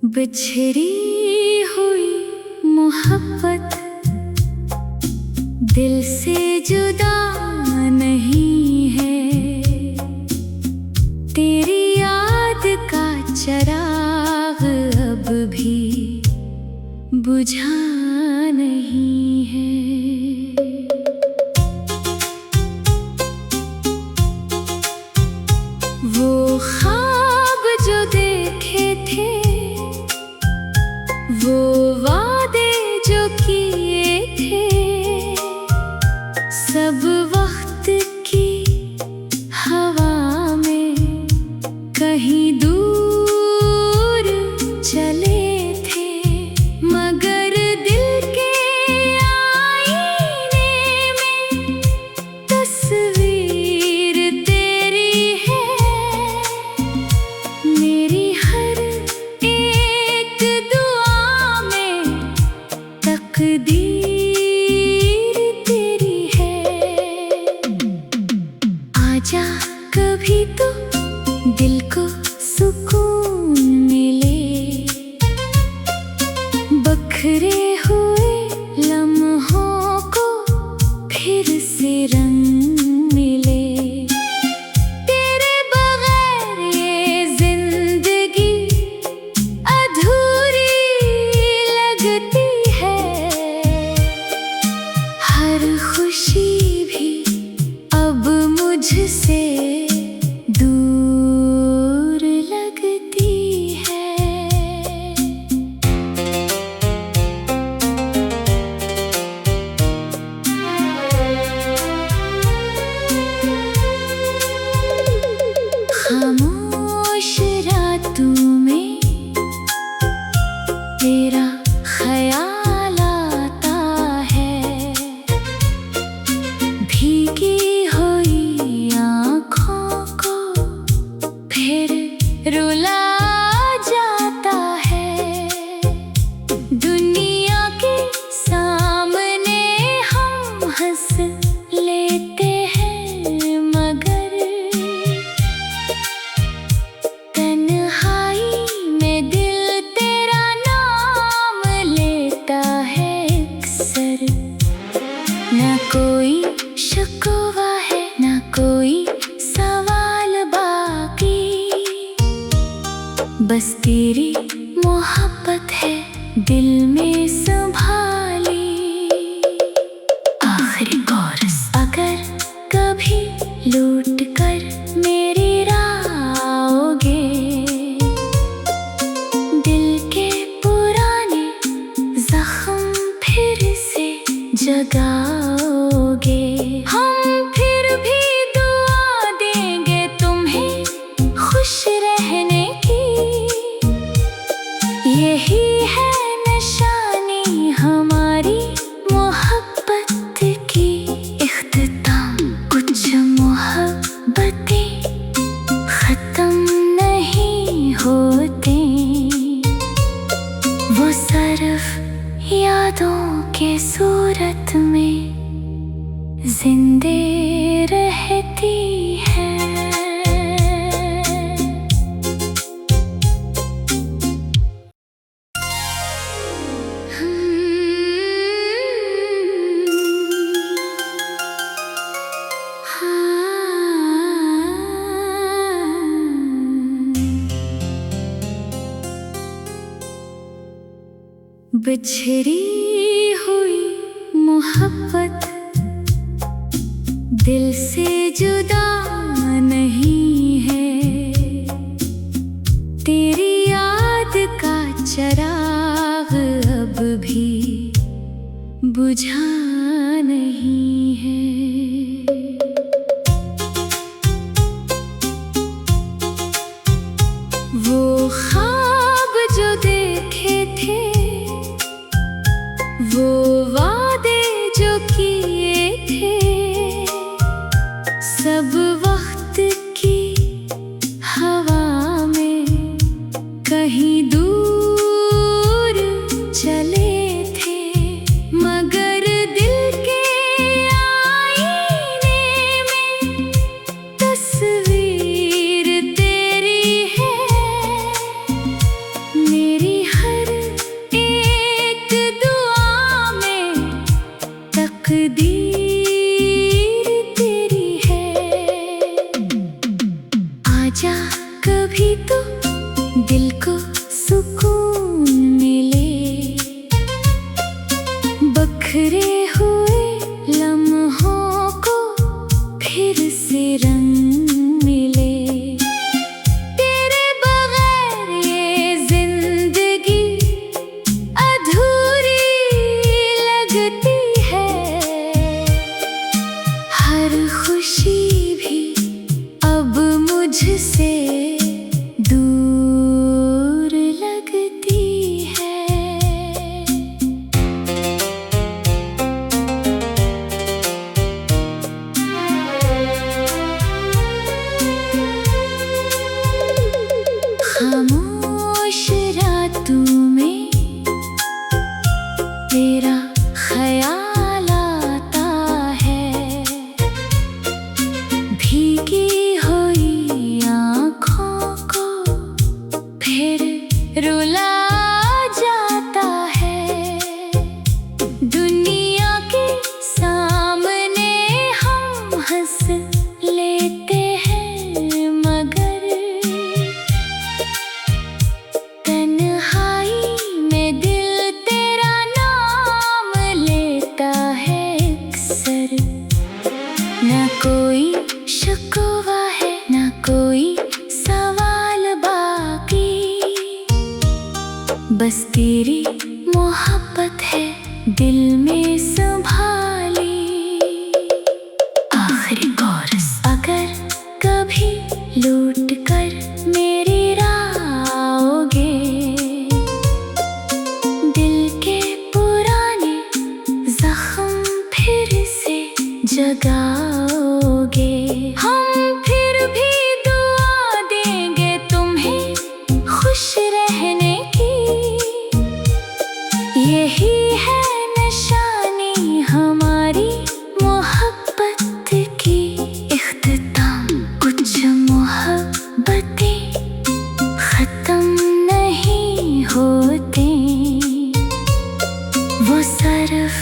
बिछड़ी हुई मोहब्बत दिल से जुदा नहीं है। तेरी याद का चराग अब भी बुझा नहीं है। वो ख्वाब जो देखे थे, वो वादे जो किए थे, सब वक्त की हवा में कहीं दूर चले थे। मगर दिल के आईने में तस्वीर तेरी है। मेरी हर एक दुआ में तकदीर तेरी है। आजा कभी तो दिल को सुकून मिले, बखरे हुए लम्हों को फिर से रंग मिले। तेरे बगैर ये जिंदगी अधूरी लगती है। हर खुशी भी अब मुझसे दूर लगती है। खामोश रातों में तेरा ख्याल आता है। भीगी हुई आँखों को फिर रुला जाता है। दुनिया के सामने हम हंस लेते हैं, मगर तन्हाई में दिल तेरा नाम लेता है अक्सर। ना कोई शिकवा है, ना कोई सवाल बाकी, बस तेरी मोहब्बत है दिल में संभाली। आखिरी कोरस, अगर कभी लौट कर मेरी राह आओगे, दिल के पुराने जख्म फिर से जगाओगे। हम फिर भी दुआ देंगे तुम्हें खुश रहने की। यही है निशानी हमारी मोहब्बत की। इख्तिताम कुछ मोहब्बतें खत्म नहीं होते, वो सिर्फ यादों के सूरत में जिंदे रहती है। बिछड़ी हुई मोहब्बत दिल से जुदा नहीं है। तेरी याद का चराग अब भी बुझा नहीं है। वो ख्वाब जो देखे थे, वो वादे जो किए थे, सब वक्त की हवा में कहीं दूर चले थे। मगर दिल के आईने में तस्वीर तेरी है। दिल को सुकून मिले, बखरे हुए लम्हों को फिर से रंग मिले। तेरे बगैर ये जिंदगी अधूरी लगती है, हर खुशी भी अब मुझसे दूर लगती है। खामोश रातों में तेरा ख्याल आता है, भीगी हुई आँखों को फिर रुला जाता है। दुनिया के सामने हम हंस लेते हैं, मगर तन्हाई में दिल तेरा नाम लेता है अक्सर। ना कोई शिकवा है, ना कोई सवाल बाकी, बस तेरी मोहब्बत है दिल में संभाली। आखिरी कोरस, अगर कभी लौट कर मेरी राह आओगे, दिल के पुराने जख्म फिर से जगाओगे। हम फिर भी दुआ देंगे तुम्हें खुश रहने की, यही है निशानी हमारी मोहब्बत की। इख्तिताम, कुछ मोहब्बतें खत्म नहीं होती, वो सिर्फ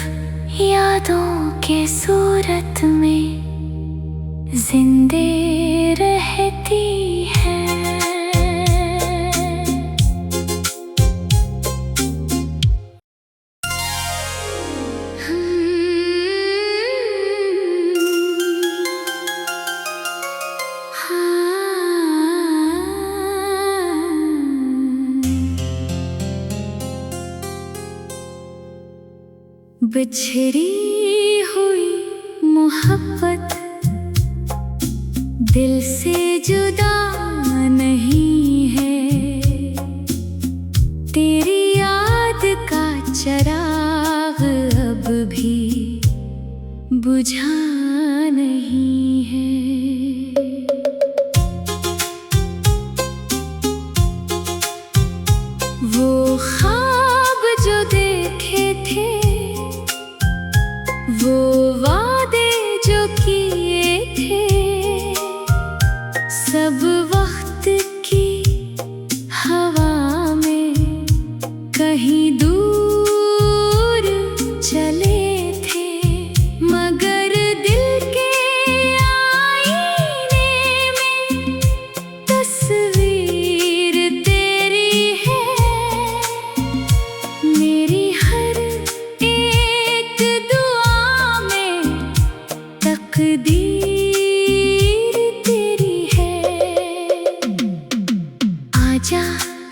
यादों के सूरत में जिंदे रहती है। बिछड़ी हुई मोहब्बत दिल से जुदा नहीं है, तेरी याद का चराग अब भी बुझा नहीं है। वो ख्वाब जो देखे थे, वो वादे जो किए थे, सब वक्त की हवा में कहीं दूर चले थे, मगर दिल के आईने में तस्वीर तेरी है। मेरी हर एक दुआ में तकदीर तेरी है। आजा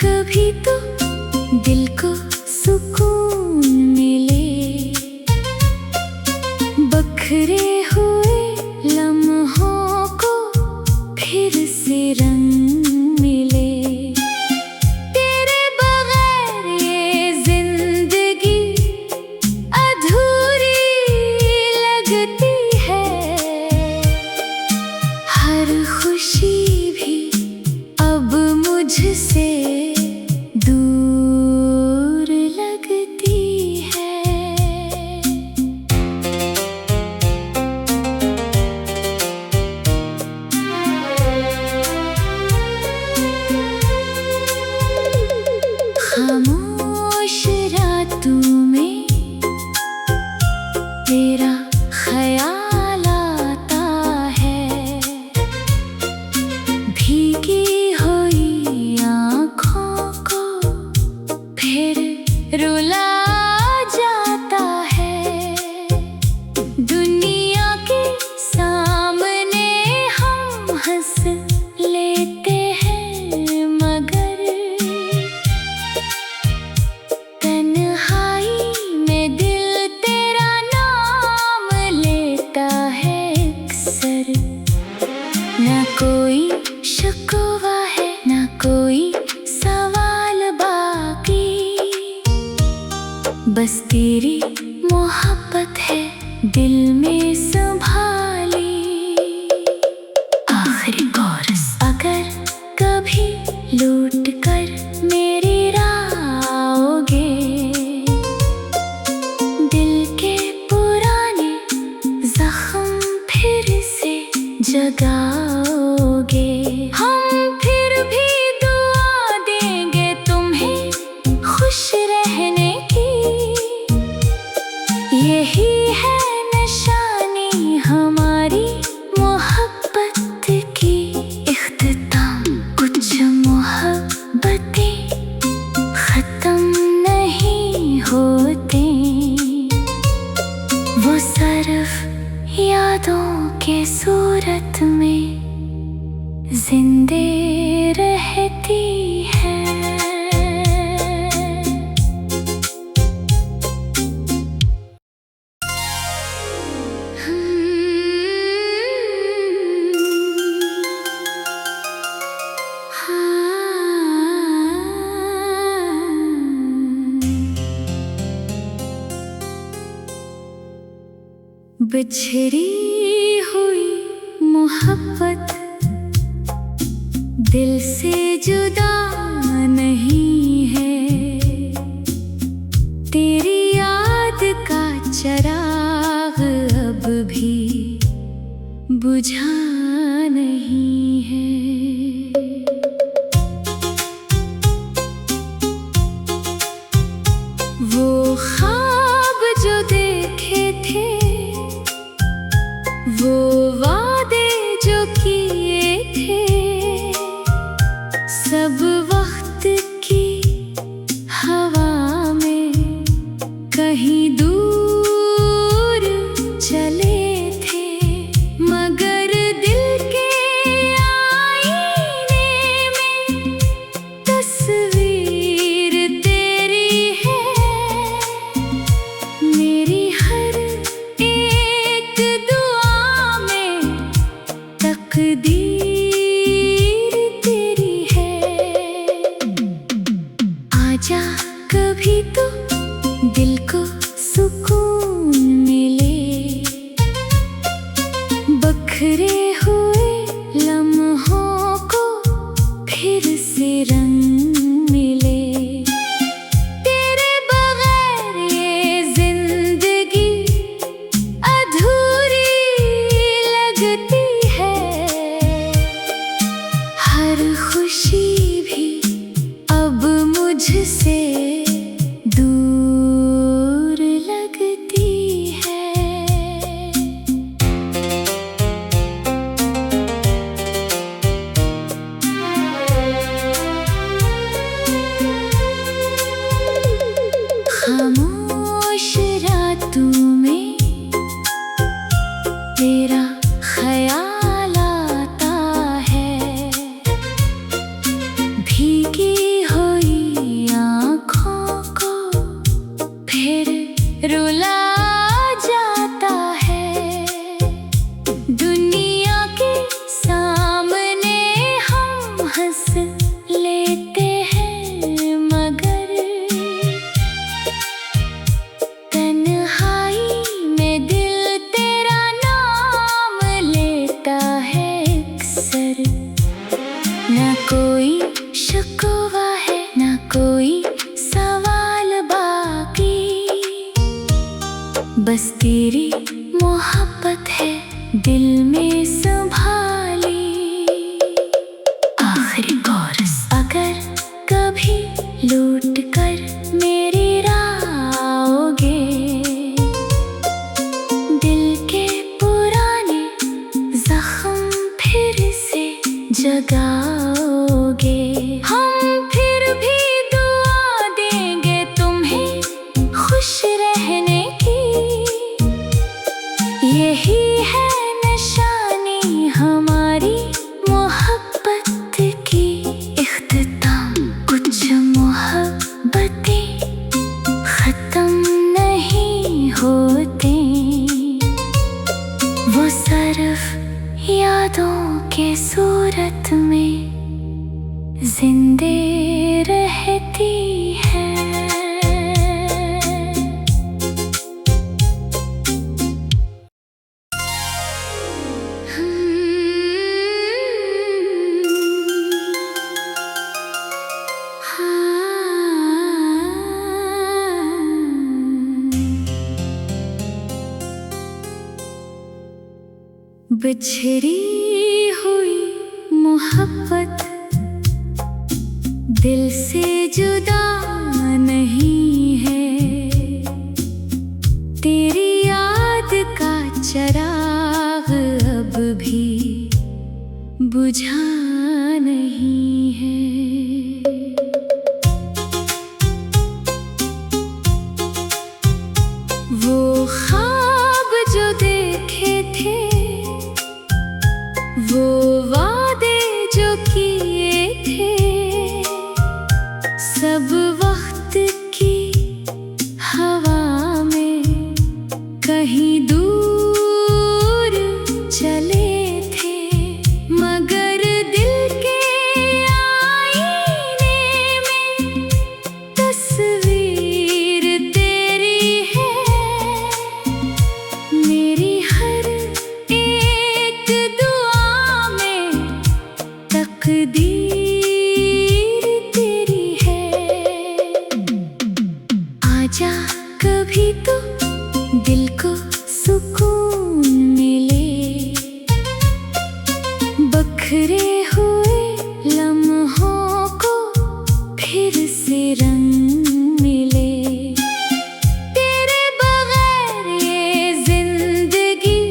कभी तो दिल को सुकून मिले, बखरे हुए लम्हों को फिर से रंग मिले। तेरे बगैर ये जिंदगी अधूरी लगती है, हर खुशी भी अब मुझसे दूर लगती है। बस तेरी मोहब्बत है दिल में संभाली। आखिरी कोरस, अगर कभी लौट कर मेरी राह आओगे, दिल के पुराने जख्म फिर से जगाओगे। हम फिर भी दुआ देंगे तुम्हें खुश रहने की, यही है निशानी हमारी मोहब्बत की। इख्तिताम, कुछ मोहब्बतें खत्म नहीं होते, वो सिर्फ यादों के सूरत में जिंदे रहती है। बिछड़ी हुई मोहब्बत दिल से जुदा नहीं है, तेरी याद का चिराग अब भी बुझा नहीं है। वो ख्वाब जो देखे थे, वो वादे जो किए थे, सब वक्त की हवा में कहीं दूर चले थे। मगर दिल के आईने में तस्वीर तेरी है, मेरी हर एक दुआ में तकदीर तेरी है। आजा कभी तो दिल को सुकून मिले, बखरे हुए लम्हों को फिर से रंग मिले। तेरे बगैर ये जिंदगी अधूरी लगती है, हर खुशी भी अब मुझसे दूर लगती है। खामोश रातों में तेरा ख्याल आता है, भीगी हुई आँखों को फिर रुला जाता है। दुनिया के सामने हम हंस लेते हैं, मगर तन्हाई में दिल तेरा नाम लेता है अक्सर। ना कोई शिकवा है, ना कोई सवाल बाकी, बस तेरी मोहब्बत है दिल में संभाली। आखिरी कोरस, अगर कभी लौट कर मेरी राह आओगे, दिल के पुराने जख्म फिर से जगाओगे। हम फिर भी दुआ देंगे तुम्हें खुश रहने की, यही है निशानी हमारी मोहब्बत की। इख्तिताम, कुछ मोहब्बतें खत्म नहीं होते, वो सिर्फ यादों के सूरत में जिंदे रहती है। बिछड़ी हुई मोहब्बत दिल से जुदा नहीं है, तेरी याद का चराग अब भी बुझा नहीं है। वो ख्वाब जो देखे थे, वो वादे जो किए थे, सब वक्त की हवा में कहीं दूर चले थे, मगर दिल के आईने में तस्वीर तेरी है। मेरी हर एक दुआ में तकदीर तेरी है। आजा कभी तो दिल को सुकून मिले, बखरे हुए लम्हों को फिर से रंग मिले। तेरे बगैर ये जिंदगी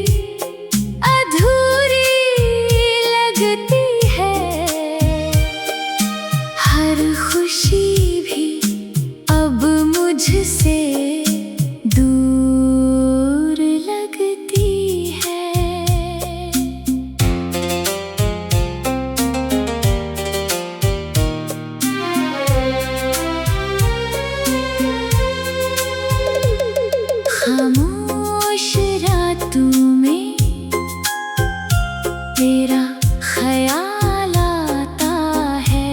अधूरी लगती है, हर खुशी भी अब मुझसे दूर लगती है। खामोश रातों में तेरा ख्याल आता है,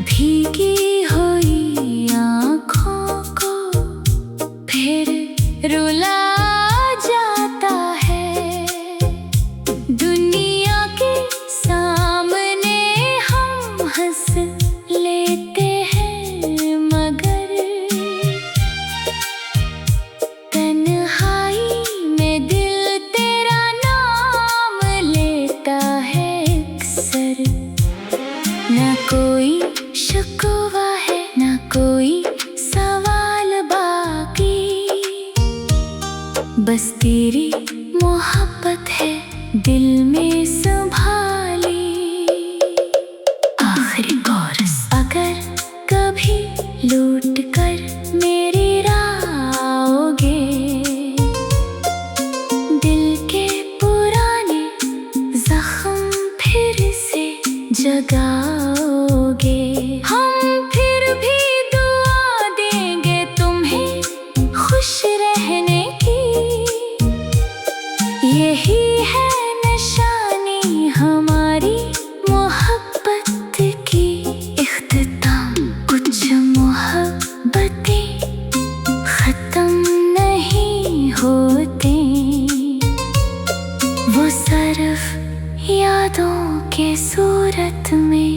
भीगी हुई आँखों को फिर रुला जाता है। दुनिया के सामने हम हंस लेते हैं, मगर तन्हाई में दिल तेरा नाम लेता है अक्सर। ना कोई शिकवा है, ना कोई सवाल बाकी, बस तेरी मोहब्बत है दिल में संभाली। आखिरी कोरस, अगर कभी लौट कर मेरी राह आओगे, दिल के पुराने जख्म फिर से जगाओगे। हम फिर भी दुआ देंगे तुम्हें खुश रहने की, यही है निशानी हमारी मोहब्बत की। इख्तिताम, कुछ मोहब्बतें खत्म नहीं होते, वो सिर्फ यादों के सूरत में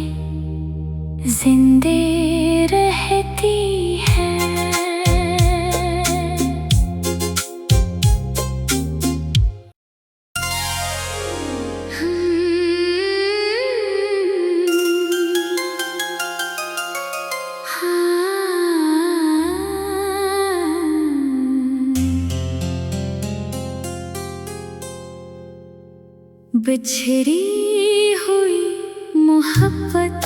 जिंदे रहती है। बिछड़ी हुई मोहब्बत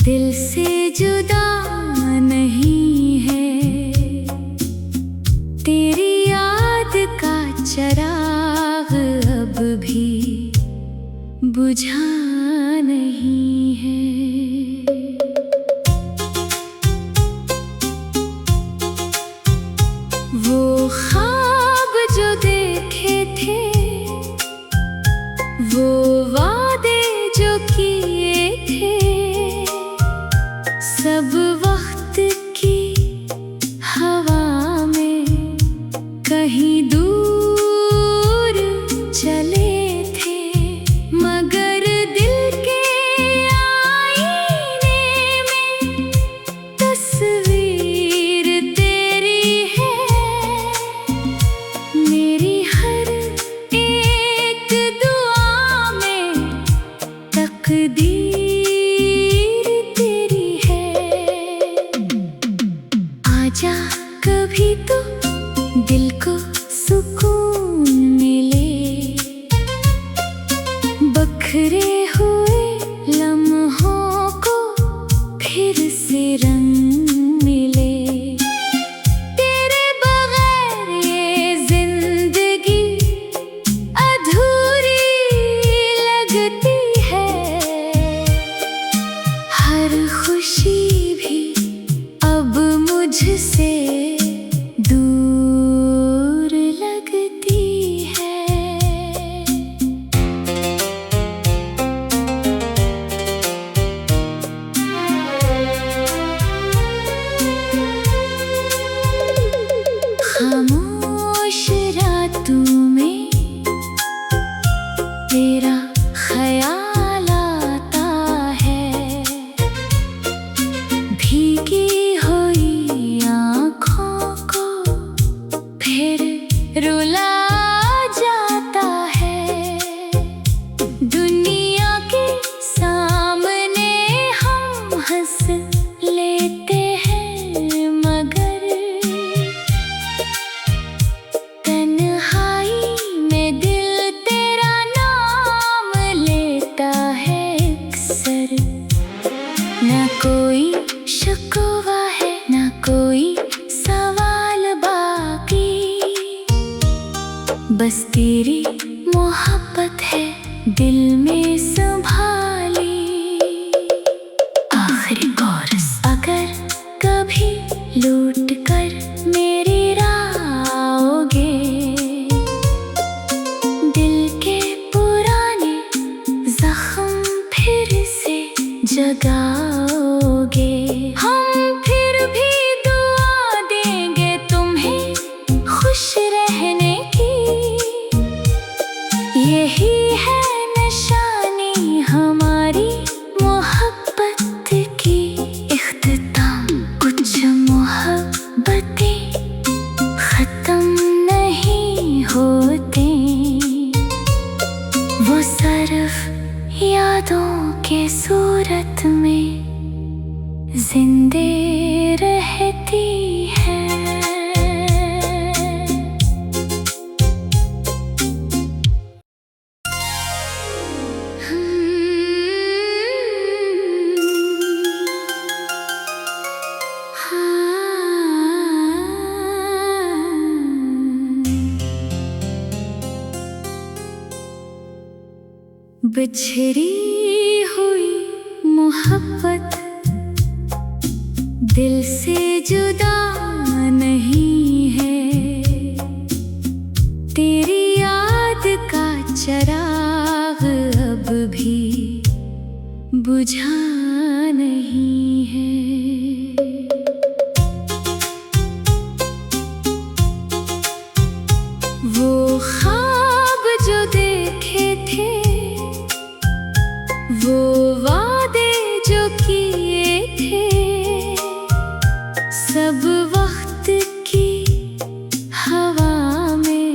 दिल से जुदा नहीं है, तेरी याद का चराग अब भी बुझा नहीं है। वो ख्वाब जो देखे थे, वो वादे जो किए थे, सब वक्त की हवा में कहीं दूर चले थे, मगर कभी तो दिल को सुकून मिले, बखरे हुए लम्हों को फिर से रंग मिले। तेरे बगैर ये जिंदगी अधूरी लगती है, हर खुशी भी अब मुझसे दूर लगती है। खामोश रातों में तेरा ख्याल आता है, भीगी हुई आँखों को फिर रुला जाता है। दुनिया के सामने हम हंस लेते हैं, मगर तन्हाई में दिल तेरा नाम लेता है अक्सर। ना कोई शिकवा है, ना कोई सवाल बाकी, बस तेरी मोहब्बत है दिल में संभाली। आखिरी कोरस, अगर कभी लौट कर मेरी राह आओगे, दिल के पुराने जख्म फिर से जगाओगे। हम फिर भी दुआ देंगे तुम्हें खुश रहने की, यही है निशानी हमारी मोहब्बत की। इख्तिताम, कुछ मोहब्बतें खत्म नहीं होते, वो सिर्फ यादों के सूरत में जिंदे रहती है। बिछड़ी हुई मोहब्बत दिल से जुदा नहीं है, तेरी याद का चराग अब भी बुझा नहीं है। वो ख्वाब जो देखे थे, वो वादे जो किए थे, सब वक्त की हवा में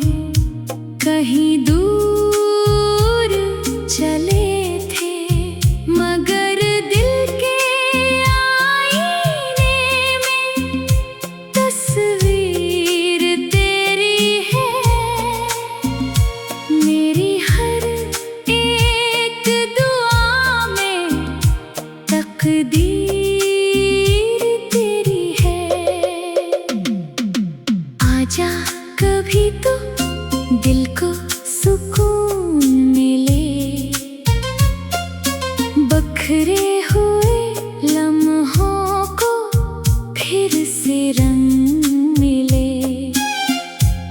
कहीं दूर चले थे, मगर दिल के आईने में तस्वीर तेरी है। मेरी हर एक दुआ में तकदीर तेरी है। आजा कभी तो दिल को सुकून मिले, बखरे हुए लम्हों को फिर से रंग मिले।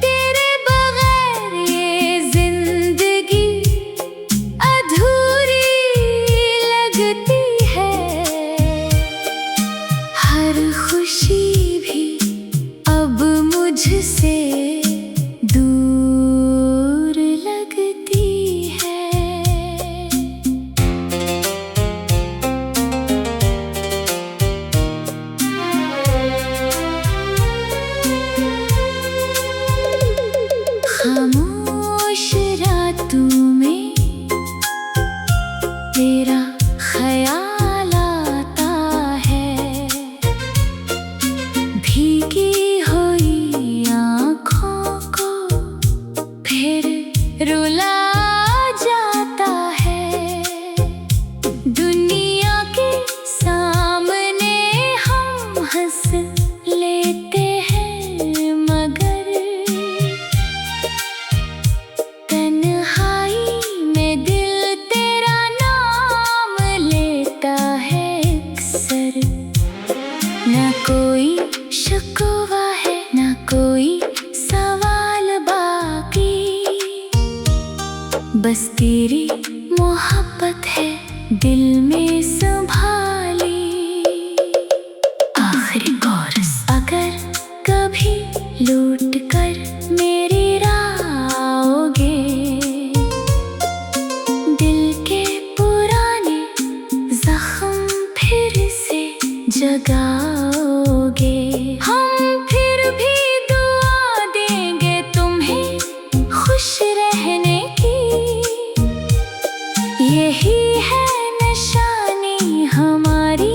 तेरे बगैर ये जिंदगी अधूरी लगती है, अक्सर। न कोई शिकवा है न कोई सवाल बाकी, बस तेरी मोहब्बत है दिल में संभाली। आखिरी कोरस। अगर कभी लौट कर मेरी राह आओगे, दिल के पुराने जख्म फिर से जगाओगे। हम फिर भी दुआ देंगे तुम्हें खुश रहने की, यही है निशानी हमारी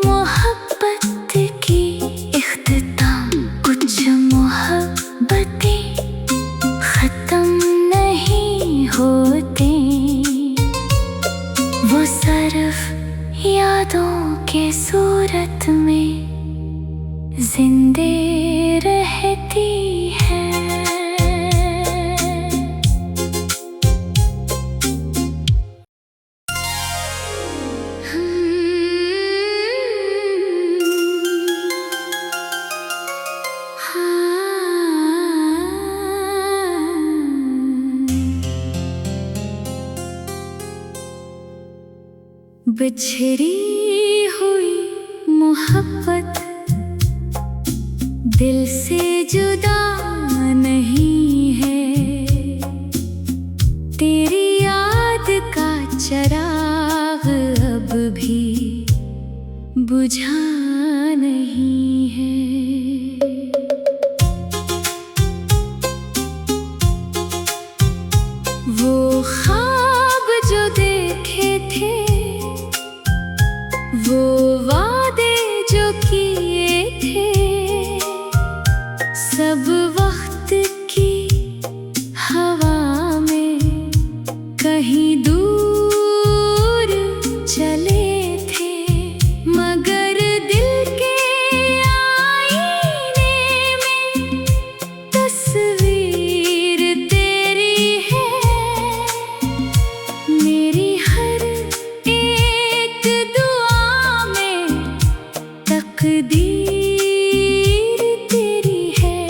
मोहब्बत की। इख्तिताम। कुछ मोहब्बतें खत्म नहीं होते, वो सिर्फ यादों के सूरत में जिंदे रहती है। बिछड़ी हुई मोहब्बत दिल से जुदा नहीं है, तेरी याद का चिराग अब भी बुझा नहीं है। वो ख्वाब जो देखे थे, वो वादे जो किए थे, सब वक्त की हवा में कहीं दूर चले थे। मगर दिल के आईने में तस्वीर तेरी है, मेरी हर एक दुआ में तकदीर तेरी है।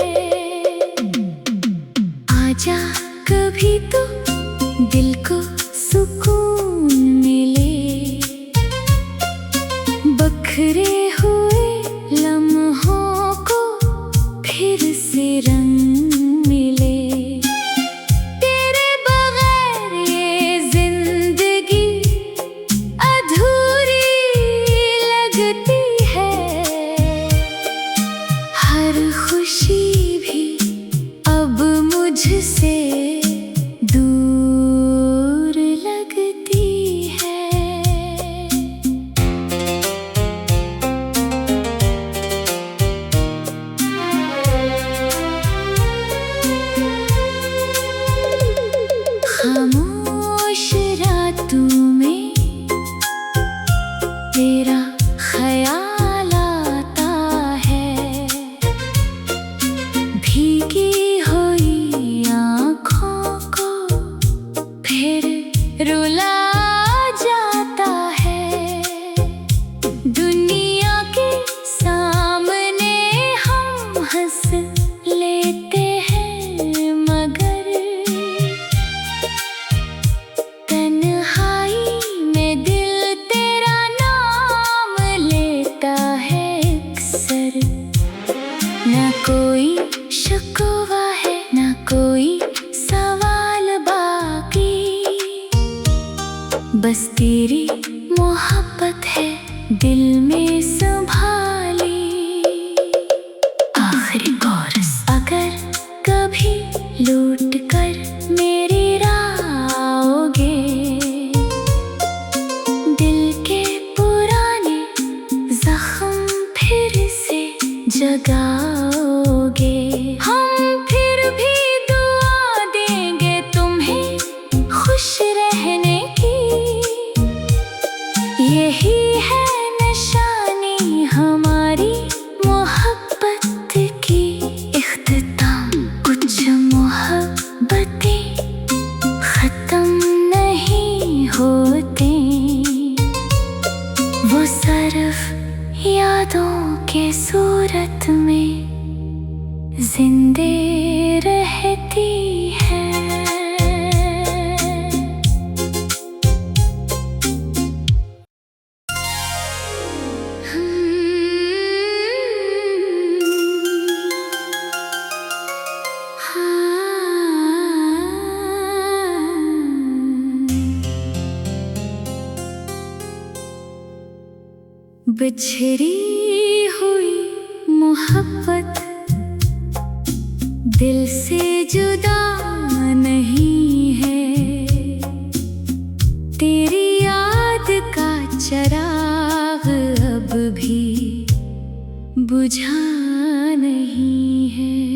आजा कभी तो दिल को सुकून मिले, बखरे हुए लम्हों को फिर से रंग मिले। तेरे बगैर ये जिंदगी अधूरी लगती है, हर खुशी भी अब मुझसे दूर लगती है। खामोश रातों में तेरा ख्याल आता है, भीगी हुई आँखों को फिर रुला जाता है। दुनिया के सामने हम हंस लेते हैं, मगर तन्हाई में दिल तेरा नाम लेता है अक्सर। न कोई शिकवा है न कोई सवाल बाकी, बस तेरी मोहब्बत है दिल में संभाली। आखिरी कोरस। अगर कभी लौट कर मेरी राह आओगे, दिल के पुराने जख्म फिर से जगाओगे। हम फिर भी दुआ देंगे तुम्हें खुश रहने की, यही है निशानी हमारी मोहब्बत की। इख्तिताम। कुछ मोहब्बतें खत्म नहीं होते, वो सिर्फ यादों के सूरत में जिंदे रहती है। बिछड़ी हुई मोहब्बत दिल से जुदा नहीं है, तेरी याद का चराग अब भी बुझा नहीं है।